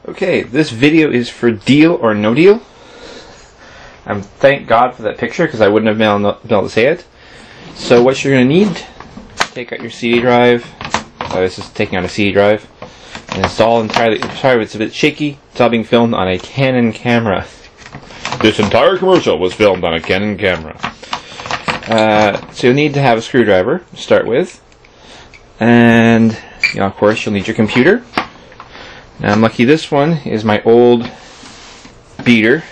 Okay, this video is for Deal or No Deal. Thank God for that picture because I wouldn't have been able to say it. So what you're going to need, take out your CD drive. This is taking out a CD drive. And it's all entirely, sorry, it's a bit shaky. It's all being filmed on a Canon camera. This entire commercial was filmed on a Canon camera. So you'll need to have a screwdriver to start with. And, of course, you'll need your computer. Now, I'm lucky this one is my old beater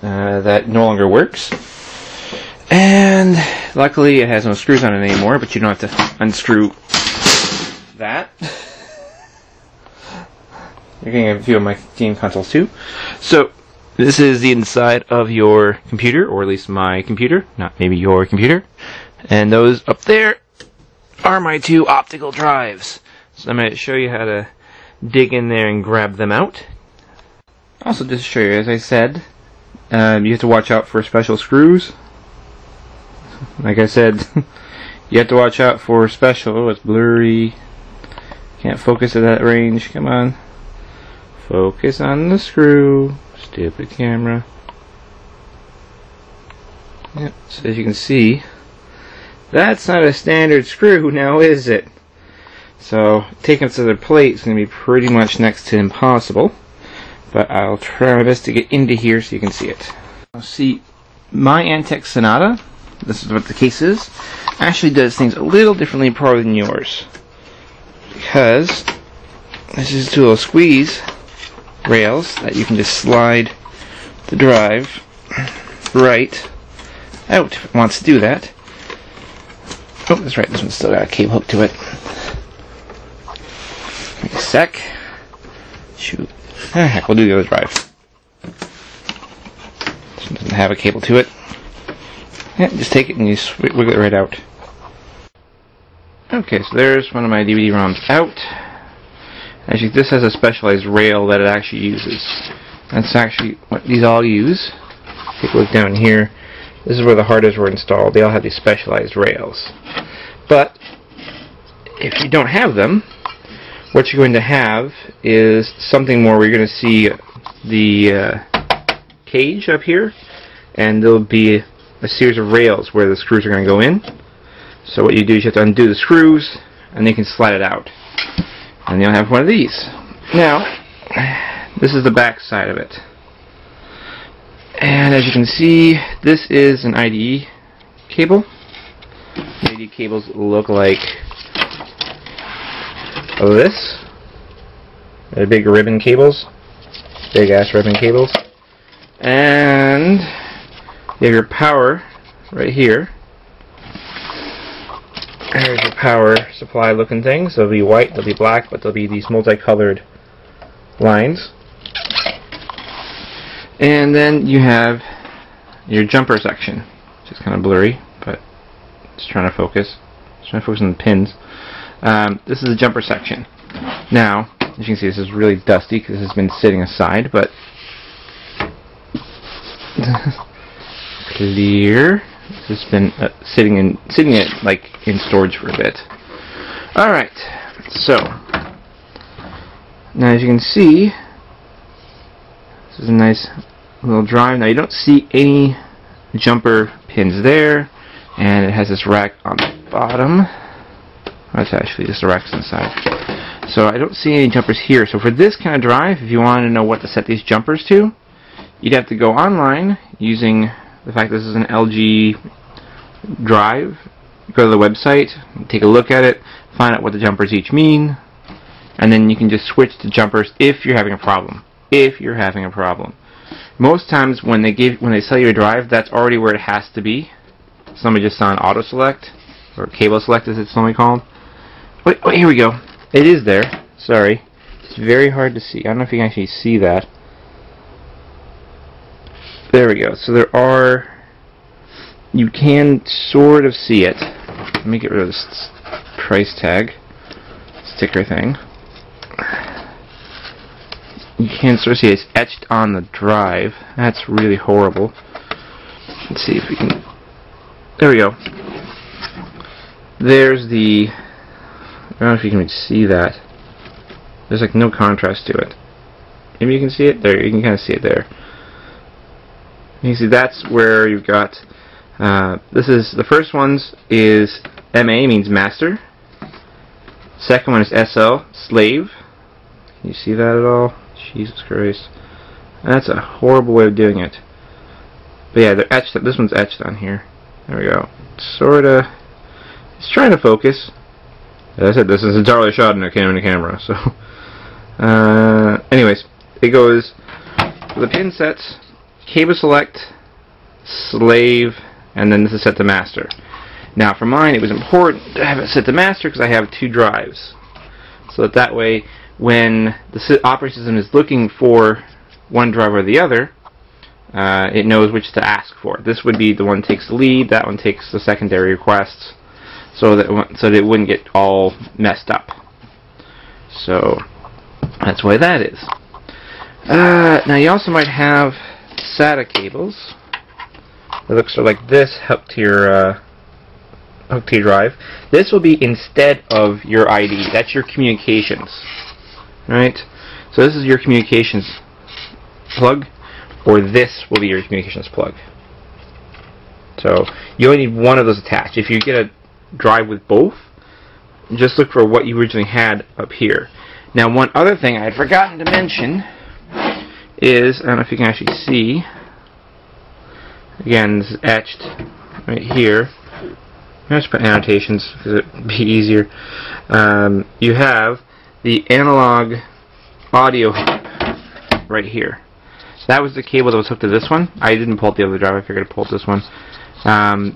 that no longer works. And luckily it has no screws on it anymore, but you don't have to unscrew that. You're getting a view of my game consoles too. So, this is the inside of your computer, or at least my computer, not maybe your computer. And those up there are my two optical drives. So I'm going to show you how to dig in there and grab them out. Also, just to show you, as I said, you have to watch out for special screws. Like I said, you have to watch out for special. Oh, it's blurry. Can't focus at that range. Come on. Focus on the screw. Stupid camera. Yep, so as you can see, that's not a standard screw now, is it? So, taking it to the plate is going to be pretty much next to impossible. But I'll try my best to get into here so you can see it. Now, see, my Antec Sonata, this is what the case is, actually does things a little differently probably than yours. Because this is two little squeeze rails that you can just slide the drive right out if it wants to do that. Oh, that's right, this one's still got a cable hook to it. Give me a sec. Shoot. Ah, heck, we'll do the other drive. This one doesn't have a cable to it. Yeah, just take it and you wiggle it right out. Okay, so there's one of my DVD ROMs out. Actually, this has a specialized rail that it actually uses. That's actually what these all use. Take a look down here. This is where the hard drives were installed. They all have these specialized rails. But if you don't have them, what you're going to have is something more where you're going to see the cage up here, and there'll be a series of rails where the screws are going to go in. So what you do is you have to undo the screws, and then you can slide it out. And you'll have one of these. Now, this is the back side of it. And as you can see, this is an IDE cable. IDE cables look like this. They're big ribbon cables. Big ass ribbon cables. And you have your power right here. There's your power supply looking things. They'll be white, they'll be black, but they'll be these multicolored lines. And then you have your jumper section, which is kind of blurry, but it's trying to focus. It's trying to focus on the pins. This is the jumper section. Now, as you can see, this is really dusty because this has been sitting aside, but clear. This has been sitting in storage for a bit. All right, so now as you can see, this is a nice little drive. Now you don't see any jumper pins there, and it has this rack on the bottom. That's actually just the racks inside. So I don't see any jumpers here. So for this kind of drive, if you want to know what to set these jumpers to, you'd have to go online using the fact this is an LG drive. Go to the website, take a look at it, find out what the jumpers each mean, and then you can just switch to jumpers if you're having a problem. If you're having a problem. Most times when they sell you a drive, that's already where it has to be. Somebody just saw an auto select, or cable select as it's normally called. Wait, here we go. It is there. Sorry. It's very hard to see. I don't know if you can actually see that. There we go. So there are... You can sort of see it. Let me get rid of this price tag sticker thing. You can sort of see it's etched on the drive. That's really horrible. Let's see if we can... There we go. There's the don't know if you can see that. There's like no contrast to it. Maybe you can see it there. You can kind of see it there. You can see that's where you've got. This is the first one's is MA, means master. Second one is SL, slave. Can you see that at all? Jesus Christ, that's a horrible way of doing it. But yeah, they're etched. This one's etched on here. There we go. Sorta. It's trying to focus. As I said, this is entirely shot in a camera. So, anyways, it goes for the pin sets, cable select, slave, and then this is set to master. Now, for mine, it was important to have it set to master because I have 2 drives, so that way, when the operating system is looking for one drive or the other, it knows which to ask for. This would be the one that takes the lead, that one takes the secondary requests, so that it wouldn't get all messed up. So that's why that is. Now you also might have SATA cables. It looks sort of like this hooked to your drive. This will be instead of your ID. That's your communications, right? So this is your communications plug, or this will be your communications plug. So you only need one of those attached. If you get a drive with both, just look for what you originally had up here. Now, one other thing I had forgotten to mention is, I don't know if you can actually see, again, this is etched right here. I'm just put annotations because it would be easier. You have the analog audio right here. That was the cable that was hooked to this one. I didn't pull out the other drive. I figured I'd pull out this one.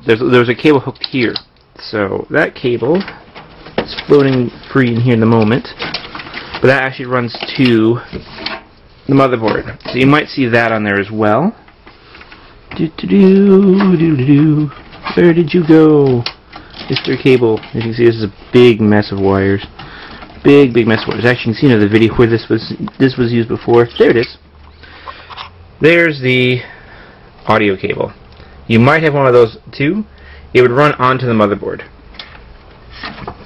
There's a cable hooked here. So that cable is floating free in here in the moment. But that actually runs to the motherboard. So you might see that on there as well. Where did you go, Mr. Cable? As you can see, this is a big mess of wires. Big mess of wires. Actually, you can see another video where this was used before. There it is. There's the audio cable. You might have one of those too. It would run onto the motherboard.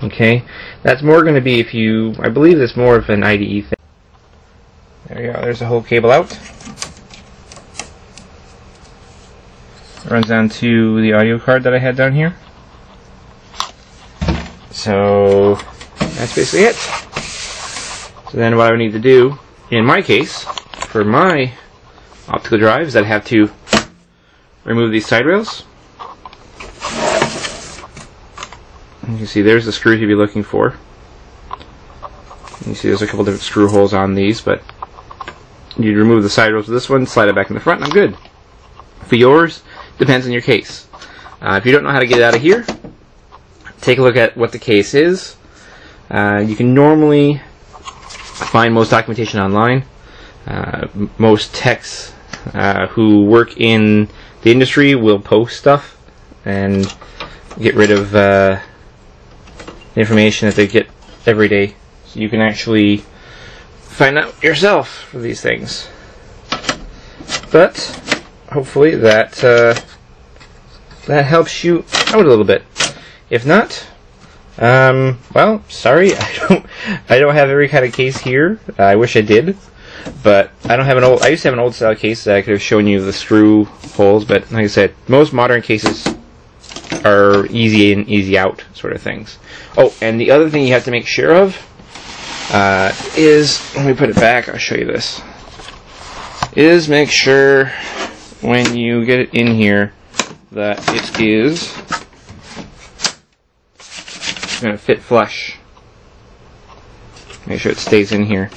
Okay, that's more going to be if you. I believe that's more of an IDE thing. There you go. There's the whole cable out. It runs down to the audio card that I had down here. So that's basically it. So then what I would need to do, in my case, for my optical drive, is I'd have to remove these side rails. You can see there's the screws you'd be looking for. You see there's a couple different screw holes on these, but you'd remove the side rails of this one, slide it back in the front, and I'm good. For yours, depends on your case. If you don't know how to get it out of here, take a look at what the case is. You can normally find most documentation online. Most techs who work in the industry will post stuff and get rid of the information that they get every day, so you can actually find out yourself for these things. But hopefully that helps you out a little bit. If not, well, sorry, I don't have every kind of case here. I wish I did, but I don't have an old. I used to have an old style case that I could have shown you the screw holes, but like I said, most modern cases are easy in, easy out sort of things. Oh, and the other thing you have to make sure of is, let me put it back, I'll show you this, is make sure when you get it in here that it is going to fit flush. Make sure it stays in here.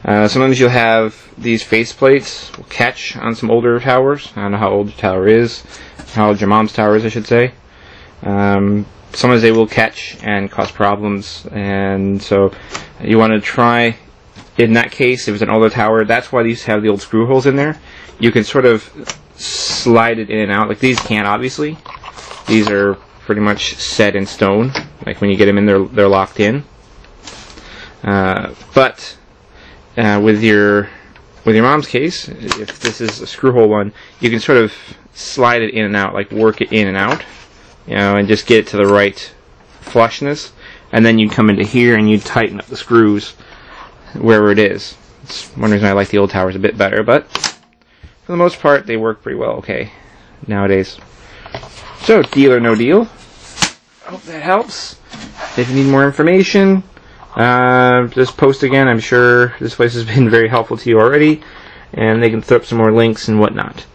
Sometimes you'll have these face plates will catch on some older towers. I don't know how old your tower is, how old your mom's tower is, I should say. Sometimes they will catch and cause problems, and so you want to try, in that case, if it's an older tower, that's why they used to have the old screw holes in there. You can sort of slide it in and out. Like these can't, obviously. These are pretty much set in stone. Like when you get them in, they're locked in. But with your mom's case, if this is a screw hole one, you can sort of slide it in and out, like work it in and out, you know, and just get it to the right flushness. and then you come into here and you tighten up the screws wherever it is. It's one reason I like the old towers a bit better, but for the most part they work pretty well okay nowadays. So, deal or no deal? Hope that helps. If you need more information, just post again. I'm sure this place has been very helpful to you already, and they can throw up some more links and whatnot.